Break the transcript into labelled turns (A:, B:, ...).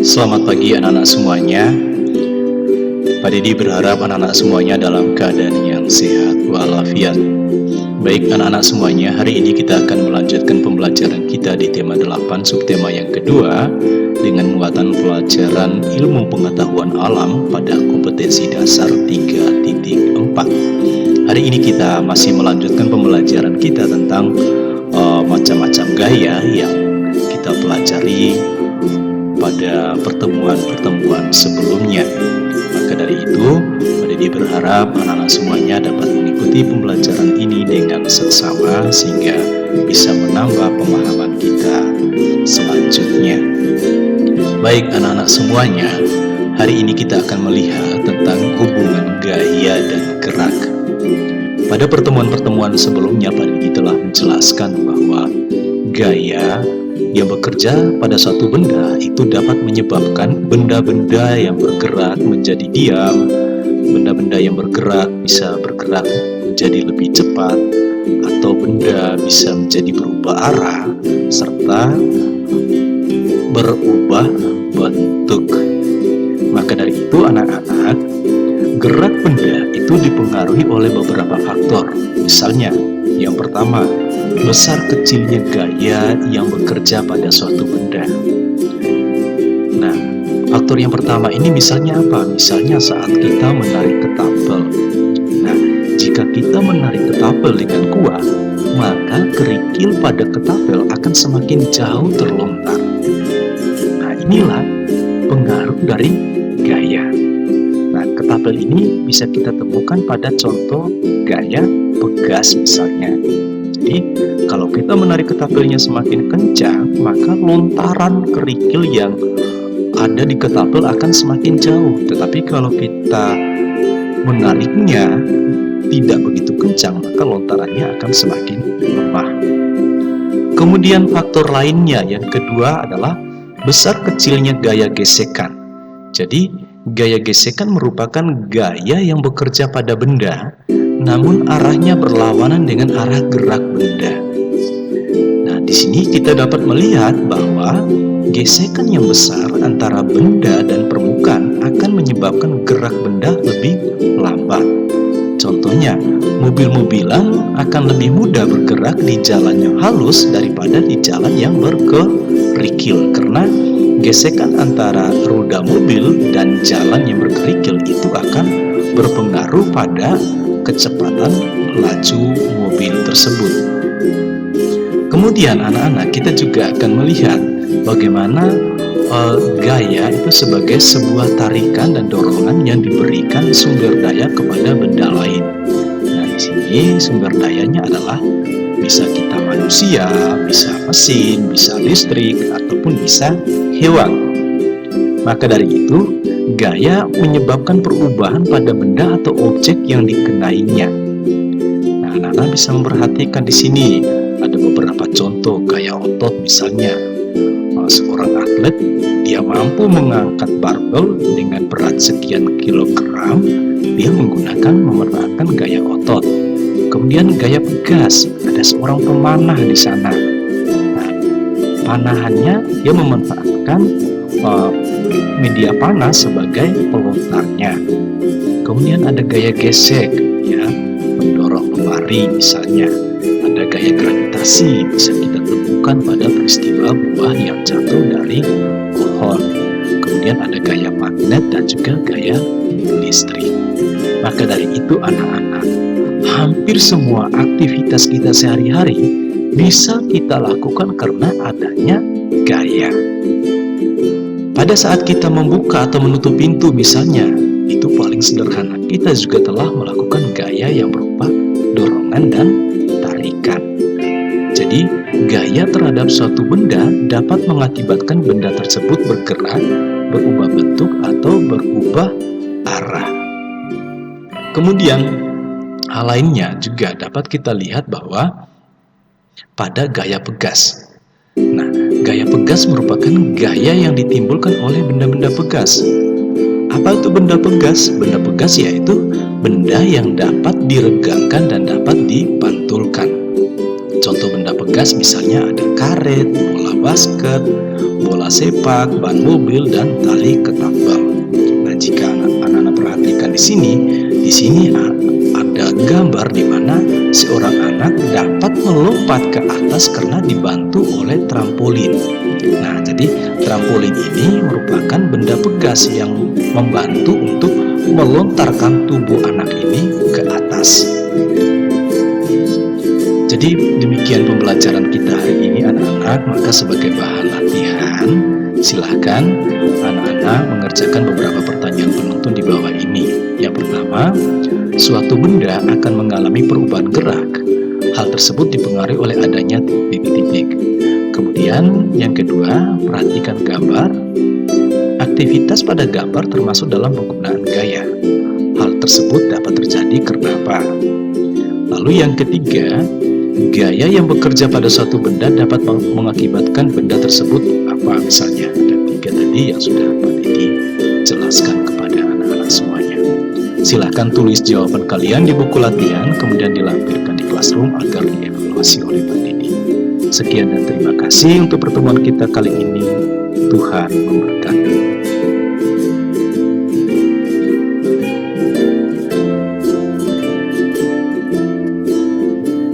A: Selamat pagi anak-anak semuanya. Pak Didi berharap anak-anak semuanya dalam keadaan yang sehat walafiat. Baik anak-anak semuanya, hari ini kita akan melanjutkan pembelajaran kita di tema 8 subtema yang kedua dengan muatan pelajaran ilmu pengetahuan alam pada kompetensi dasar 3.4. Hari ini kita masih melanjutkan pembelajaran kita tentang macam-macam gaya yang kita pelajari pada pertemuan-pertemuan sebelumnya. Maka dari itu, Pak Didi berharap anak-anak semuanya dapat mengikuti pembelajaran ini dengan seksama sehingga bisa menambah pemahaman kita selanjutnya. Baik anak-anak semuanya, hari ini kita akan melihat tentang hubungan gaya dan gerak. Pada pertemuan-pertemuan sebelumnya, Pak Didi telah menjelaskan bahwa gaya yang bekerja pada suatu benda itu dapat menyebabkan benda-benda yang bergerak menjadi diam, benda-benda yang bergerak bisa bergerak menjadi lebih cepat, atau benda bisa menjadi berubah arah serta berubah bentuk. Maka dari itu anak-anak, gerak benda itu dipengaruhi oleh beberapa faktor. Misalnya, yang pertama, besar kecilnya gaya yang bekerja pada suatu benda. Nah, faktor yang pertama ini misalnya apa? Misalnya saat kita menarik ketapel. Nah, jika kita menarik ketapel dengan kuat, maka kerikil pada ketapel akan semakin jauh terlontar. Nah, inilah pengaruh dari gaya. Nah, ketapel ini bisa kita temukan pada contoh gaya pegas misalnya. Jadi, kalau kita menarik ketapelnya semakin kencang, maka lontaran kerikil yang ada di ketapel akan semakin jauh. Tetapi kalau kita menariknya tidak begitu kencang, maka lontarannya akan semakin lemah. Kemudian faktor lainnya yang kedua adalah besar kecilnya gaya gesekan. Jadi, gaya gesekan merupakan gaya yang bekerja pada benda, namun arahnya berlawanan dengan arah gerak benda. Nah, di sini kita dapat melihat bahwa gesekan yang besar antara benda dan permukaan akan menyebabkan gerak benda lebih lambat. Contohnya, mobil-mobilan akan lebih mudah bergerak di jalan yang halus daripada di jalan yang berkerikil, karena gesekan antara roda mobil dan jalan yang berkerikil itu akan berpengaruh pada kecepatan laju mobil tersebut. Kemudian anak-anak, kita juga akan melihat bagaimana gaya itu sebagai sebuah tarikan dan dorongan yang diberikan sumber daya kepada benda lain. Nah, di sini sumber dayanya adalah bisa kita manusia, bisa mesin, bisa listrik, ataupun bisa hewan. Maka dari itu, gaya menyebabkan perubahan pada benda atau objek yang dikenainya. Nah, anak-anak bisa memperhatikan di sini ada beberapa contoh gaya otot. Misalnya, seorang atlet dia mampu mengangkat barbel dengan berat sekian kilogram, dia memanfaatkan gaya otot. Kemudian gaya pegas, ada seorang pemanah di sana. Nah, panahannya dia memanfaatkan media panah sebagai pelontarnya. Kemudian ada gaya gesek, ya, mendorong lemari misalnya. Ada gaya gravitasi, bisa kita temukan pada peristiwa buah yang jatuh dari pohon. Kemudian ada gaya magnet dan juga gaya listrik. Maka dari itu anak-anak, hampir semua aktivitas kita sehari-hari bisa kita lakukan karena adanya gaya. Pada saat kita membuka atau menutup pintu misalnya, itu paling sederhana, kita juga telah melakukan gaya yang berupa dorongan dan tarikan. Jadi, gaya terhadap suatu benda dapat mengakibatkan benda tersebut bergerak, berubah bentuk, atau berubah arah. Kemudian, hal lainnya juga dapat kita lihat bahwa pada gaya pegas. Nah, gaya pegas merupakan gaya yang ditimbulkan oleh benda-benda pegas. Apa itu benda pegas? Benda pegas yaitu benda yang dapat diregangkan dan dapat dipantulkan. Contoh benda pegas misalnya ada karet, bola basket, bola sepak, ban mobil, dan tali ketambal. Nah, jika anak-anak perhatikan di sini ada gambar di mana seorang anak dapat melompat ke atas karena dibantu oleh trampolin. Nah, jadi trampolin ini merupakan benda pegas yang membantu untuk melontarkan tubuh anak ini ke atas. Jadi demikian pembelajaran kita hari ini anak-anak. Maka sebagai bahan latihan, silahkan anak-anak mengerjakan beberapa pertanyaan penuntun di bawah ini. Yang pertama, suatu benda akan mengalami perubahan gerak. Hal tersebut dipengaruhi oleh adanya titik-titik. Kemudian yang kedua, perhatikan gambar. Aktivitas pada gambar termasuk dalam penggunaan gaya. Hal tersebut dapat terjadi karena apa? Lalu yang ketiga, gaya yang bekerja pada suatu benda dapat mengakibatkan benda tersebut apa misalnya. Ada 3 tadi yang sudah Pak Didi jelaskan kepada anak-anak semuanya. Silahkan tulis jawaban kalian di buku latihan, kemudian dilampirkan di classroom agar dievaluasi oleh Pak Didi. Sekian dan terima kasih untuk pertemuan kita kali ini. Tuhan memberkati.